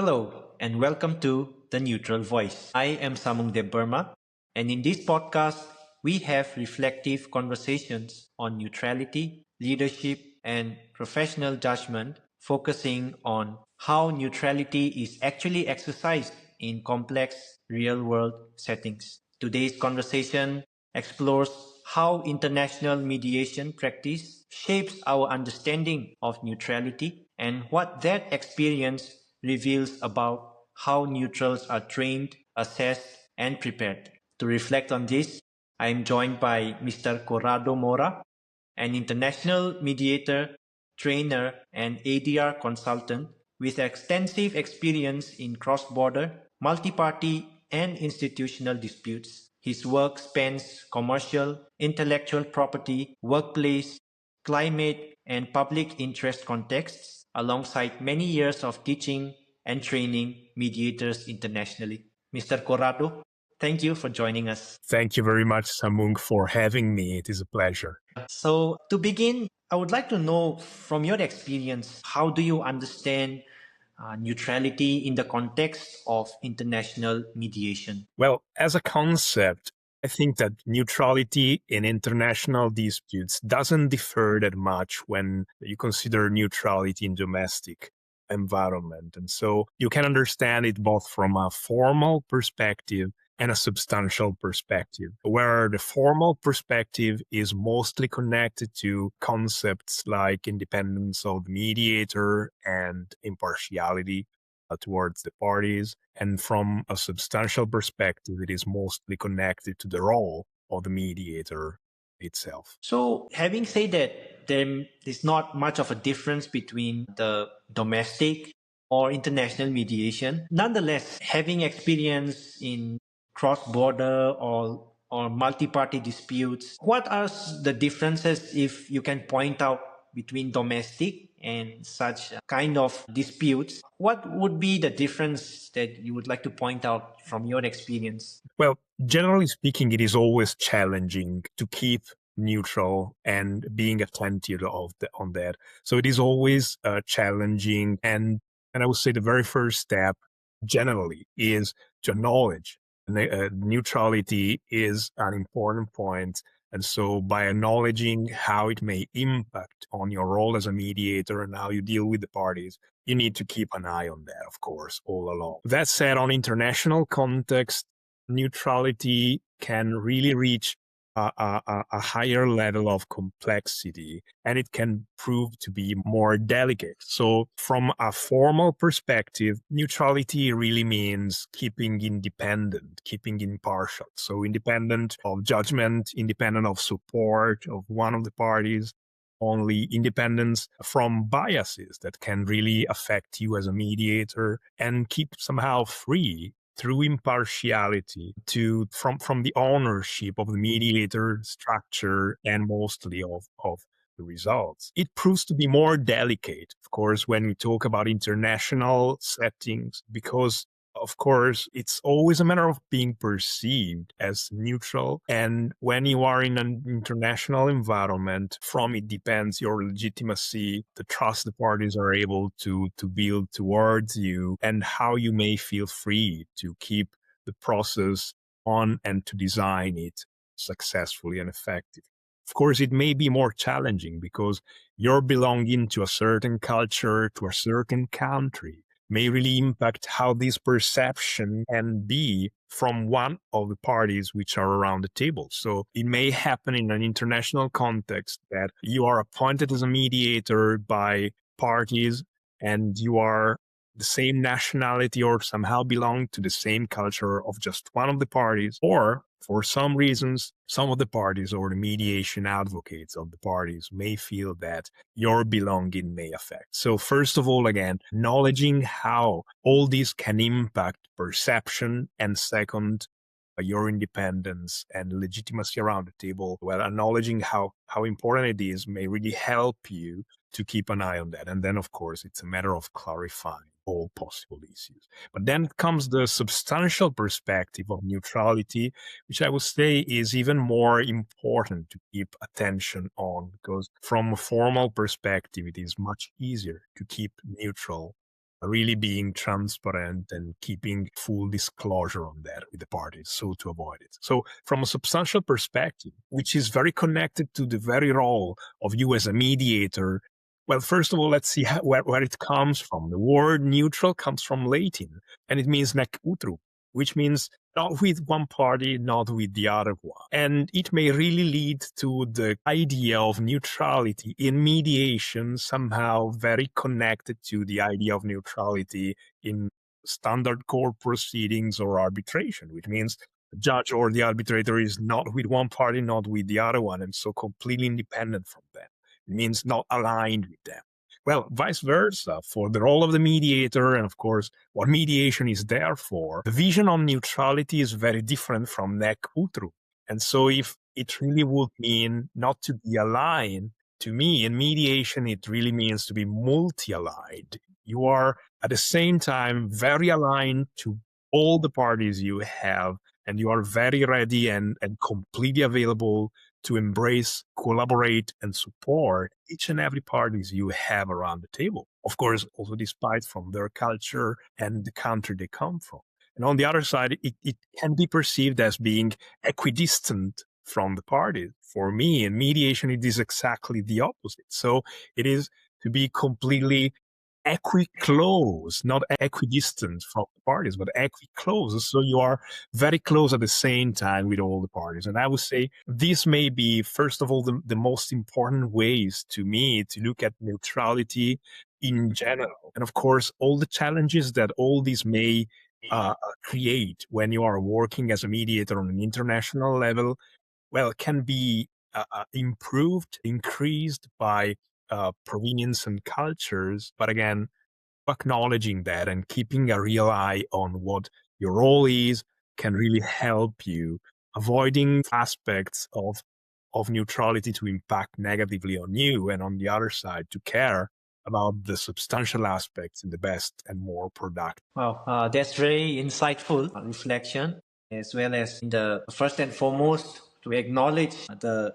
Hello, and welcome to The Neutral Voice. I am Samungdev Burma, and in this podcast, we have reflective conversations on neutrality, leadership, and professional judgment, focusing on how neutrality is actually exercised in complex real world settings. Today's conversation explores how international mediation practice shapes our understanding of neutrality and what that experience reveals about how neutrals are trained, assessed, and prepared. To reflect on this, I am joined by Mr. Corrado Mora, an international mediator, trainer, and ADR consultant with extensive experience in cross-border, multi-party, and institutional disputes. His work spans commercial, intellectual property, workplace, climate, and public interest contexts, alongside many years of teaching and training mediators internationally. Mr. Corrado, thank you for joining us. Thank you very much, Samung, for having me. It is a pleasure. So, to begin, I would like to know from your experience, how do you understand neutrality in the context of international mediation? Well, as a concept, I think that neutrality in international disputes doesn't differ that much when you consider neutrality in domestic environment. And so you can understand it both from a formal perspective and a substantial perspective, where the formal perspective is mostly connected to concepts like independence of the mediator and impartiality towards the parties. And from a substantial perspective, it is mostly connected to the role of the mediator itself. So, having said that, there is not much of a difference between the domestic or international mediation. Nonetheless, having experience in cross-border or multi-party disputes, what are the differences, if you can point out, between domestic and such kind of disputes? What would be the difference that you would like to point out from your experience? Well, generally speaking, it is always challenging to keep neutral and being attentive on that. So it is always challenging. And I would say the very first step generally is to acknowledge neutrality is an important point. And so by acknowledging how it may impact on your role as a mediator and how you deal with the parties, you need to keep an eye on that, of course, all along. That said, on international context, neutrality can really reach a higher level of complexity, and it can prove to be more delicate. So from a formal perspective, neutrality really means keeping independent, keeping impartial. So independent of judgment, independent of support of one of the parties, only independence from biases that can really affect you as a mediator, and keep somehow free through impartiality from the ownership of the mediator structure and mostly of the results. It proves to be more delicate, of course, when we talk about international settings, because of course, it's always a matter of being perceived as neutral. And when you are in an international environment, from it depends your legitimacy, the trust the parties are able to build towards you, and how you may feel free to keep the process on and to design it successfully and effectively. Of course, it may be more challenging because you're belonging to a certain culture, to a certain country, may really impact how this perception can be from one of the parties which are around the table. So it may happen in an international context that you are appointed as a mediator by parties and you are the same nationality or somehow belong to the same culture of just one of the parties, or for some reasons, some of the parties or the mediation advocates of the parties may feel that your belonging may affect. So first of all, again, acknowledging how all this can impact perception, and second, your independence and legitimacy around the table, well, acknowledging how important it is may really help you to keep an eye on that. And then, of course, it's a matter of clarifying all possible issues. But then comes the substantial perspective of neutrality, which I would say is even more important to keep attention on, because from a formal perspective, it is much easier to keep neutral really being transparent and keeping full disclosure on that with the parties, so to avoid it. So from a substantial perspective, which is very connected to the very role of you as a mediator, well, first of all, let's see where it comes from. The word neutral comes from Latin, and it means nec utrum, which means not with one party, not with the other one. And it may really lead to the idea of neutrality in mediation, somehow very connected to the idea of neutrality in standard court proceedings or arbitration, which means the judge or the arbitrator is not with one party, not with the other one, and so completely independent from them. It means not aligned with them. Well, vice versa, for the role of the mediator, and of course, what mediation is there for, the vision on neutrality is very different from nec utrum. And so if it really would mean not to be aligned, to me, in mediation, it really means to be multi-aligned. You are at the same time very aligned to all the parties you have, and you are very ready and completely available to embrace, collaborate, and support each and every parties you have around the table. Of course, also despite from their culture and the country they come from. And on the other side, it can be perceived as being equidistant from the parties. For me, in mediation, it is exactly the opposite. So it is to be completely equi-close, not equidistant from the parties, but equi-close. So you are very close at the same time with all the parties. And I would say this may be, first of all, the most important ways to me to look at neutrality in general. And of course, all the challenges that all these may create when you are working as a mediator on an international level, well, can be improved, increased by provenience and cultures, but again, acknowledging that and keeping a real eye on what your role is can really help you avoiding aspects of neutrality to impact negatively on you, and on the other side to care about the substantial aspects in the best and more productive. Well, that's very insightful reflection, as well as in the first and foremost to acknowledge the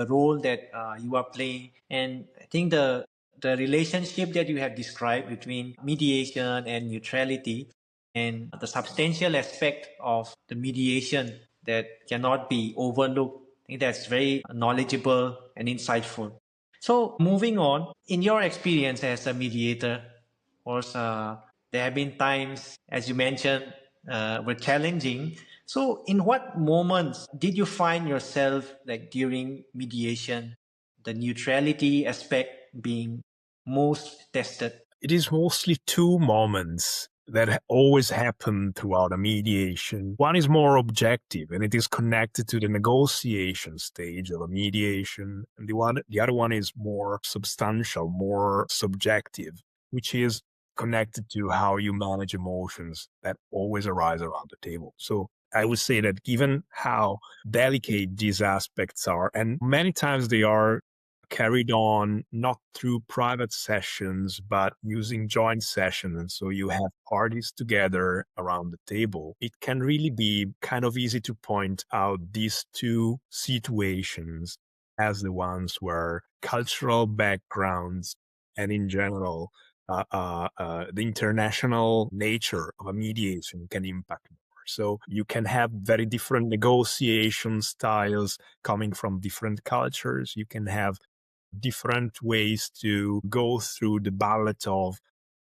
role that you are playing. And I think the relationship that you have described between mediation and neutrality, and the substantial aspect of the mediation that cannot be overlooked, I think that's very knowledgeable and insightful. So moving on, in your experience as a mediator, of course, there have been times, as you mentioned, were challenging. So, in what moments did you find yourself, like during mediation, the neutrality aspect being most tested? It is mostly two moments that always happen throughout a mediation. One is more objective, and it is connected to the negotiation stage of a mediation. And the other one is more substantial, more subjective, which is connected to how you manage emotions that always arise around the table. So I would say that given how delicate these aspects are, and many times they are carried on not through private sessions, but using joint sessions. And so you have parties together around the table. It can really be kind of easy to point out these two situations as the ones where cultural backgrounds and in general, the international nature of a mediation can impact more. So you can have very different negotiation styles coming from different cultures. You can have different ways to go through the ballot of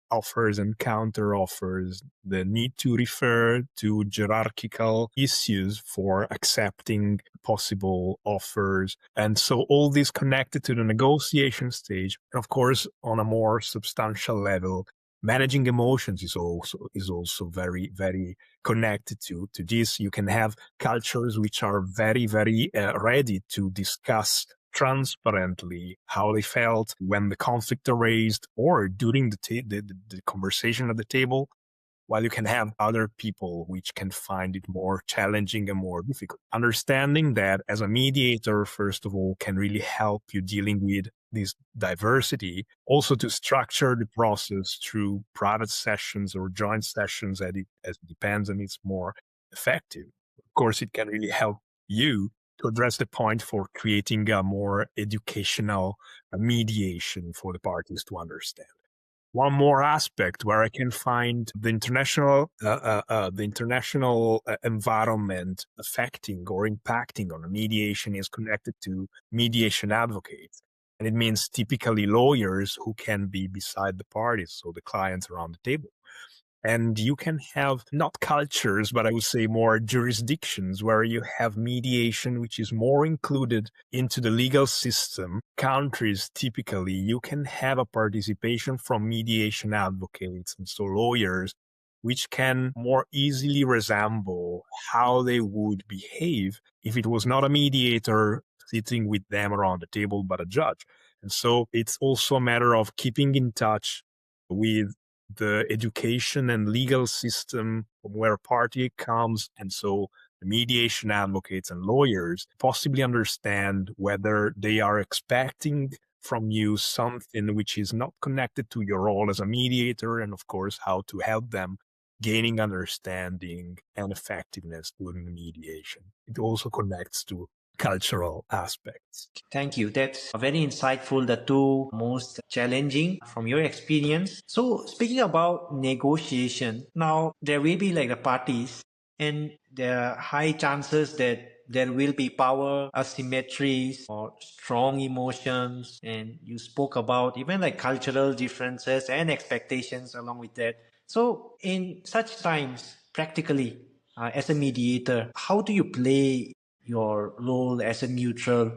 offers and counter offers, the need to refer to hierarchical issues for accepting possible offers. And so all this connected to the negotiation stage. And of course, on a more substantial level, managing emotions is also very, very connected to this. You can have cultures which are very, very ready to discuss transparently how they felt when the conflict arose or during the conversation at the table, while you can have other people which can find it more challenging and more difficult. Understanding that as a mediator, first of all, can really help you dealing with this diversity, also to structure the process through private sessions or joint sessions as it depends, and it's more effective. Of course, it can really help you to address the point for creating a more educational mediation for the parties to understand. one more aspect where I can find the international environment affecting or impacting on a mediation is connected to mediation advocates. And it means typically lawyers who can be beside the parties, so the clients around the table. And you can have not cultures, but I would say more jurisdictions where you have mediation, which is more included into the legal system. Countries, typically, you can have a participation from mediation advocates and so lawyers, which can more easily resemble how they would behave if it was not a mediator sitting with them around the table, but a judge. And so it's also a matter of keeping in touch with the education and legal system from where a party comes. And so the mediation advocates and lawyers possibly understand whether they are expecting from you something which is not connected to your role as a mediator, and of course, how to help them gaining understanding and effectiveness during the mediation. It also connects to cultural aspects. Thank you. That's very insightful, the two most challenging from your experience. So speaking about negotiation, now there will be like the parties and there are high chances that there will be power asymmetries or strong emotions, and you spoke about even like cultural differences and expectations along with that. So in such times, practically, as a mediator, how do you play your role as a neutral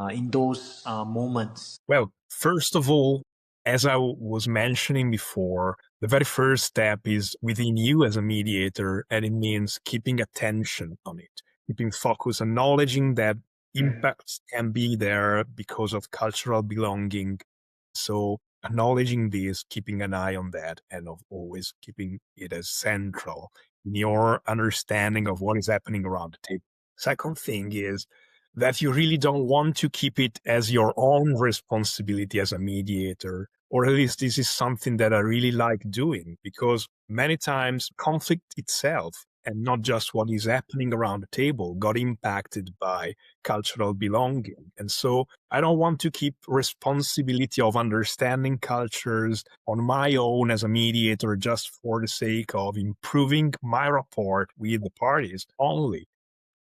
in those moments? Well, first of all, as I was mentioning before, the very first step is within you as a mediator, and it means keeping attention on it, keeping focus, acknowledging that impacts can be there because of cultural belonging. So acknowledging this, keeping an eye on that, and of always keeping it as central in your understanding of what is happening around the table. Second thing is that you really don't want to keep it as your own responsibility as a mediator, or at least this is something that I really like doing, because many times conflict itself and not just what is happening around the table got impacted by cultural belonging. And so I don't want to keep responsibility of understanding cultures on my own as a mediator just for the sake of improving my rapport with the parties only.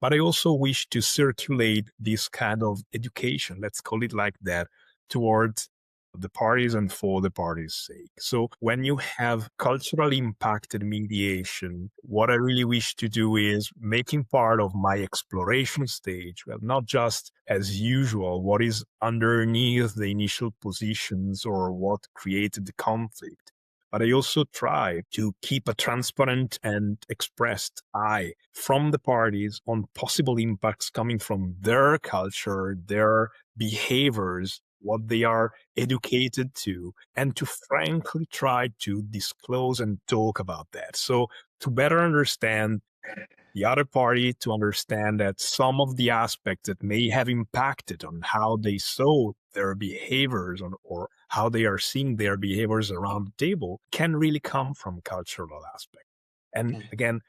But I also wish to circulate this kind of education, let's call it like that, towards the parties and for the parties' sake. So when you have culturally impacted mediation, what I really wish to do is making part of my exploration stage, well, not just as usual, what is underneath the initial positions or what created the conflict. But I also try to keep a transparent and expressed eye from the parties on possible impacts coming from their culture, their behaviors, what they are educated to, and to frankly try to disclose and talk about that. So to better understand the other party, to understand that some of the aspects that may have impacted on how they saw their behaviors or how they are seeing their behaviors around the table can really come from cultural aspect. And again,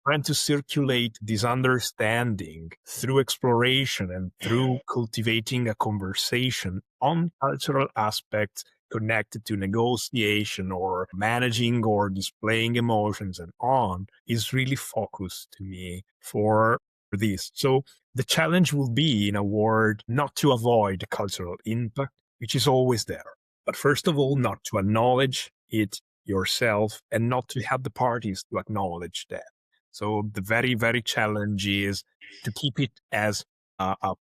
trying to circulate this understanding through exploration and through cultivating a conversation on cultural aspects connected to negotiation or managing or displaying emotions and on is really focused to me for this. So the challenge will be, in a word, not to avoid cultural impact, which is always there, but first of all, not to acknowledge it yourself and not to have the parties to acknowledge that. So the very, very challenge is to keep it as a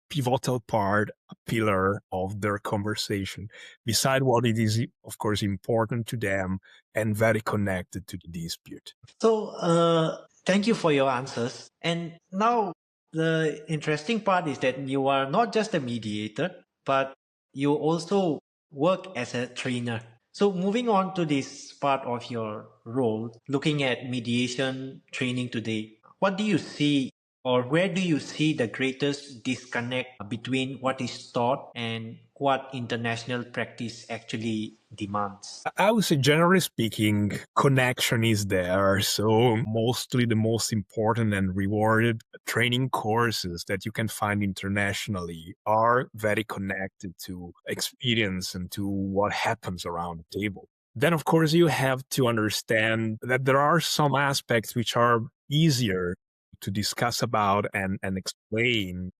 pivotal part, a pillar of their conversation, beside what it is, of course, important to them and very connected to the dispute. So, thank you for your answers. And now, the interesting part is that you are not just a mediator, but you also work as a trainer. So, moving on to this part of your role, looking at mediation training today, what do you see, or where do you see the greatest disconnect between what is taught and what international practice actually demands? I would say, generally speaking, connection is there. So mostly the most important and rewarded training courses that you can find internationally are very connected to experience and to what happens around the table. then of course you have to understand that there are some aspects which are easier to discuss about and explain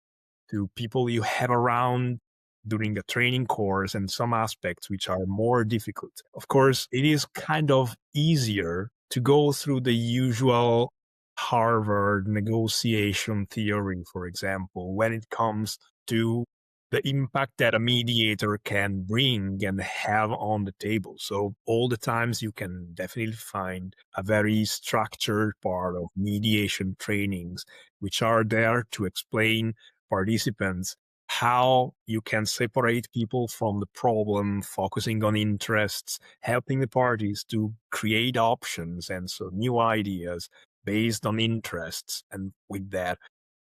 to people you have around during a training course, and some aspects which are more difficult. Of course, it is kind of easier to go through the usual Harvard negotiation theory, for example, when it comes to the impact that a mediator can bring and have on the table. So all the times you can definitely find a very structured part of mediation trainings, which are there to explain participants how you can separate people from the problem, focusing on interests, helping the parties to create options and so new ideas based on interests, and with that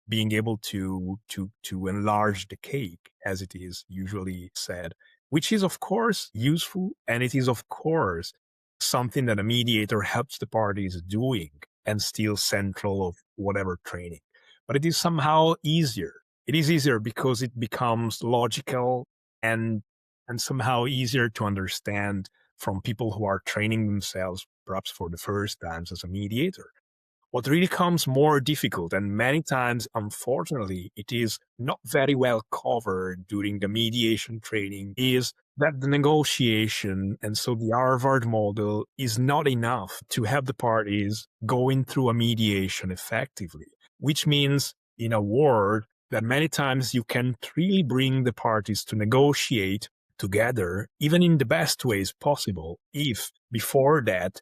being able to enlarge the cake, as it is usually said, which is of course useful, and it is of course something that a mediator helps the parties doing and still central of whatever training. But it is somehow easier. It is easier because it becomes logical and somehow easier to understand from people who are training themselves, perhaps for the first times as a mediator. What really comes more difficult, and many times, unfortunately, it is not very well covered during the mediation training, is that the negotiation, and so the Harvard model, is not enough to have the parties going through a mediation effectively, which means, in a word, that many times you can't really bring the parties to negotiate together, even in the best ways possible, if before that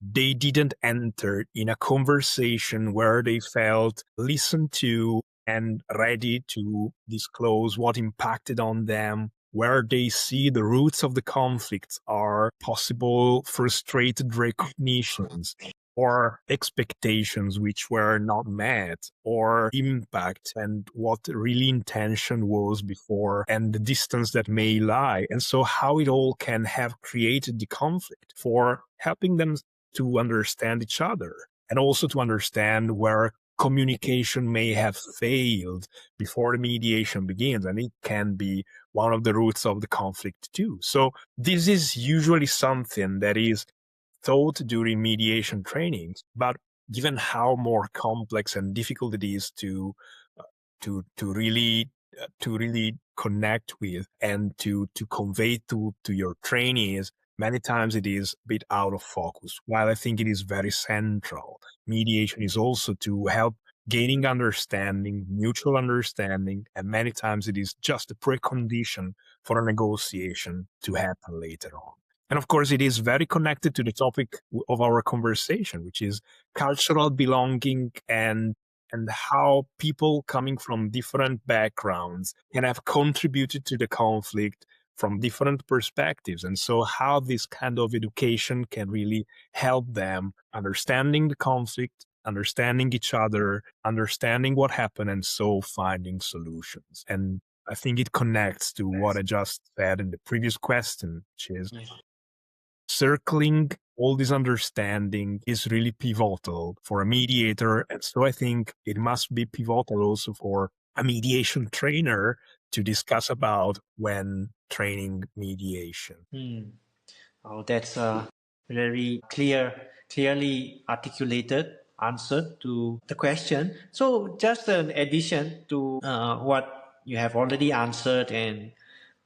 they didn't enter in a conversation where they felt listened to and ready to disclose what impacted on them, where they see the roots of the conflicts are possible frustrated recognitions or expectations which were not met, or impact and what really intention was before, and the distance that may lie. And so how it all can have created the conflict, for helping them to understand each other, and also to understand where communication may have failed before the mediation begins. And it can be one of the roots of the conflict too. So this is usually something that is taught during mediation trainings, but given how more complex and difficult it is to really connect with and to convey to your trainees, many times it is a bit out of focus. While I think it is very central, mediation is also to help gaining understanding, mutual understanding, and many times it is just a precondition for a negotiation to happen later on. And of course, it is very connected to the topic of our conversation, which is cultural belonging and how people coming from different backgrounds can have contributed to the conflict from different perspectives. And so how this kind of education can really help them understanding the conflict, understanding each other, understanding what happened, and so finding solutions. And I think it connects to what I just said in the previous question, which is circling all this understanding is really pivotal for a mediator. And so I think it must be pivotal also for a mediation trainer to discuss about when training mediation. Oh, that's a very clearly articulated answer to the question. So just an addition to what you have already answered and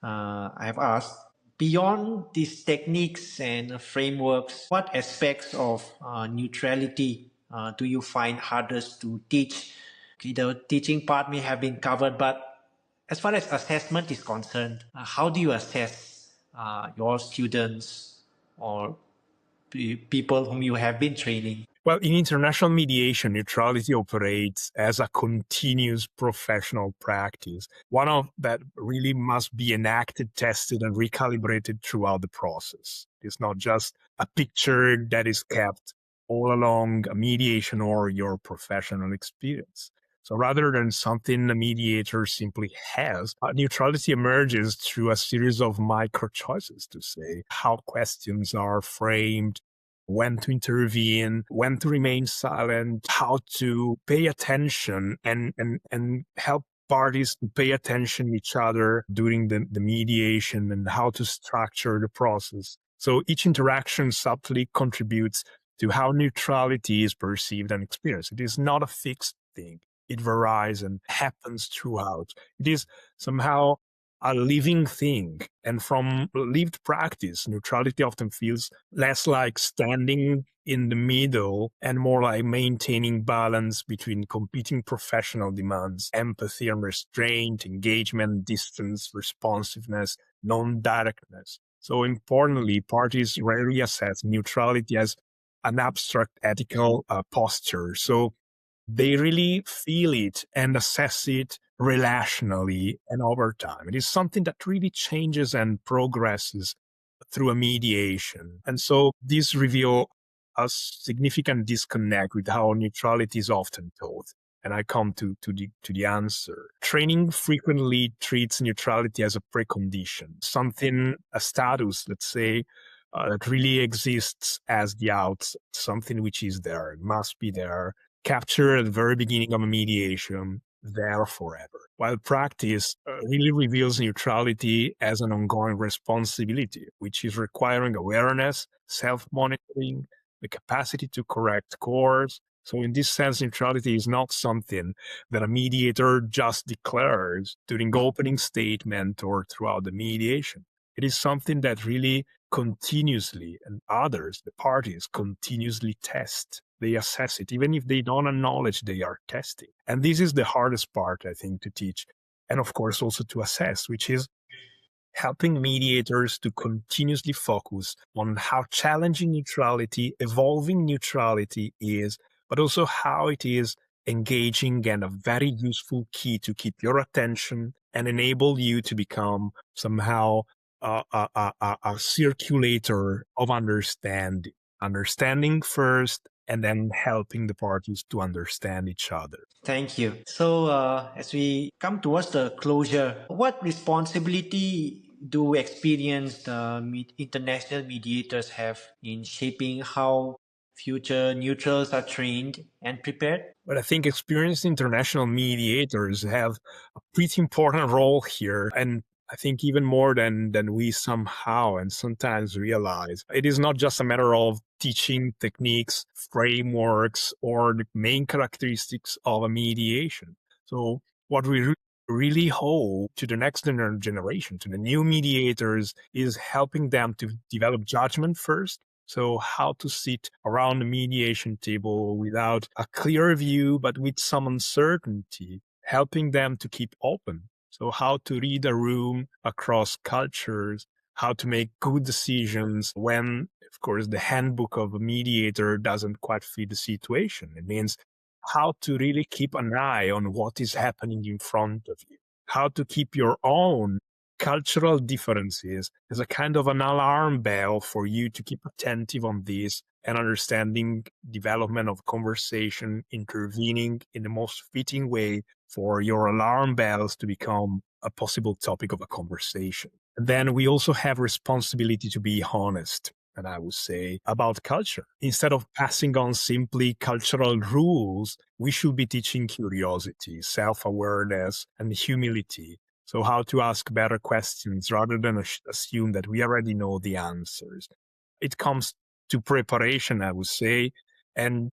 I have asked, beyond these techniques and frameworks, what aspects of neutrality do you find hardest to teach? Okay, the teaching part may have been covered, but as far as assessment is concerned, how do you assess your students or people whom you have been training? Well, in international mediation, neutrality operates as a continuous professional practice, one of that really must be enacted, tested, and recalibrated throughout the process. It's not just a picture that is kept all along a mediation or your professional experience. So rather than something a mediator simply has, neutrality emerges through a series of micro choices, to say how questions are framed, when to intervene, when to remain silent, how to pay attention and help parties to pay attention to each other during the mediation, and how to structure the process So each interaction subtly contributes to how neutrality is perceived and experienced. It is not a fixed thing. It varies and happens throughout. It is somehow a living thing. And from lived practice, neutrality often feels less like standing in the middle and more like maintaining balance between competing professional demands, empathy and restraint, engagement, distance, responsiveness, non-directness. So importantly, parties rarely assess neutrality as an abstract ethical posture. So they really feel it and assess it relationally and over time. It is something that really changes and progresses through a mediation. And so these reveal a significant disconnect with how neutrality is often taught. And I come to the answer. Training frequently treats neutrality as a precondition, something, a status, let's say, that really exists as the outset, something which is there, must be there, captured at the very beginning of a mediation, there forever. While practice really reveals neutrality as an ongoing responsibility, which is requiring awareness, self-monitoring, the capacity to correct course. So in this sense, neutrality is not something that a mediator just declares during opening statement or throughout the mediation. It is something that really continuously, and others, the parties, continuously test. They assess it, even if they don't acknowledge they are testing. And this is the hardest part, I think, to teach. And of course, also to assess, which is helping mediators to continuously focus on how challenging neutrality, evolving neutrality is, but also how it is engaging and a very useful key to keep your attention and enable you to become somehow a circulator of understanding. Understanding first, and then helping the parties to understand each other. Thank you. So, as we come towards the closure, what responsibility do experienced international mediators have in shaping how future neutrals are trained and prepared? But I think experienced international mediators have a pretty important role here. And I think even more than we somehow and sometimes realize. It is not just a matter of teaching techniques, frameworks, or the main characteristics of a mediation. So what we really hope to the next generation, to the new mediators, is helping them to develop judgment first. So how to sit around the mediation table without a clear view, but with some uncertainty, helping them to keep open. So how to read a room across cultures, how to make good decisions when, of course, the handbook of a mediator doesn't quite fit the situation. It means how to really keep an eye on what is happening in front of you, how to keep your own cultural differences as a kind of an alarm bell for you to keep attentive on this and understanding development of conversation, intervening in the most fitting way for your alarm bells to become a possible topic of a conversation. And then we also have responsibility to be honest, and I would say, about culture. Instead of passing on simply cultural rules, we should be teaching curiosity, self-awareness, and humility. So how to ask better questions rather than assume that we already know the answers. It comes to preparation, I would say. And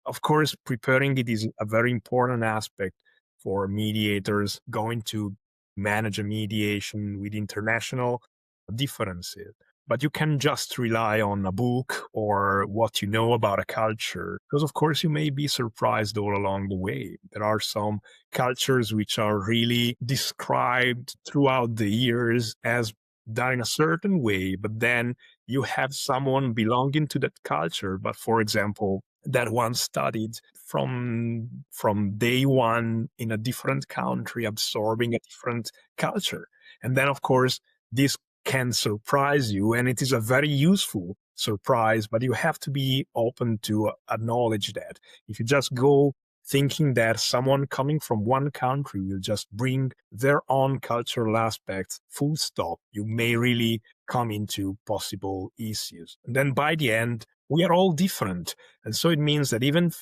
of course, preparing it is a very important aspect for mediators going to manage a mediation with international differences. But you can just rely on a book or what you know about a culture, because of course you may be surprised all along the way. There are some cultures which are really described throughout the years as done in a certain way, but then you have someone belonging to that culture, but for example, that one studied from day one in a different country, absorbing a different culture. And then, of course, this can surprise you, and it is a very useful surprise, but you have to be open to acknowledge that. If you just go thinking that someone coming from one country will just bring their own cultural aspects, full stop, you may really come into possible issues. And then by the end, we are all different. And so it means that even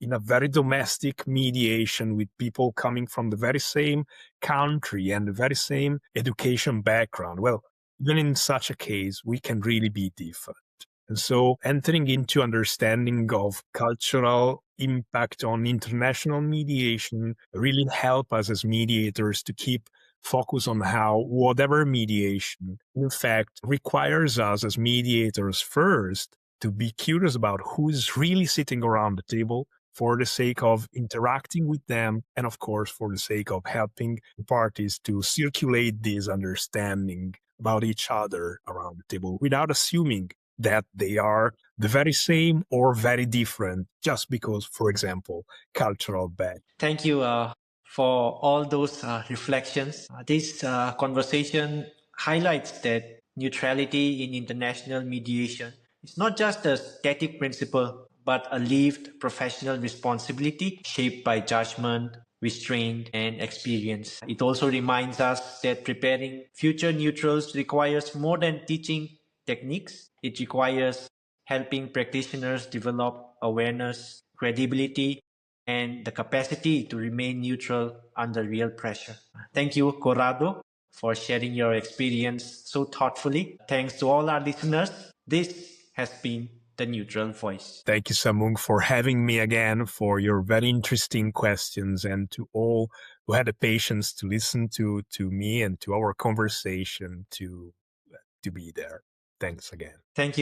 in a very domestic mediation with people coming from the very same country and the very same education background, well, even in such a case, we can really be different. And so entering into understanding of cultural impact on international mediation really help us as mediators to keep focus on how whatever mediation, in fact, requires us as mediators first to be curious about who is really sitting around the table for the sake of interacting with them, and of course, for the sake of helping the parties to circulate this understanding about each other around the table without assuming that they are the very same or very different just because, for example, cultural background. Thank you for all those reflections. This conversation highlights that neutrality in international mediation is not just a static principle, but a lived professional responsibility shaped by judgment, restraint, and experience. It also reminds us that preparing future neutrals requires more than teaching techniques. It requires helping practitioners develop awareness, credibility, and the capacity to remain neutral under real pressure. Thank you, Corrado, for sharing your experience so thoughtfully. Thanks to all our listeners. This has been The Neutral Voice. Thank you, Samung, for having me again, for your very interesting questions, and to all who had the patience to listen to me and to our conversation to be there. Thanks again. Thank you.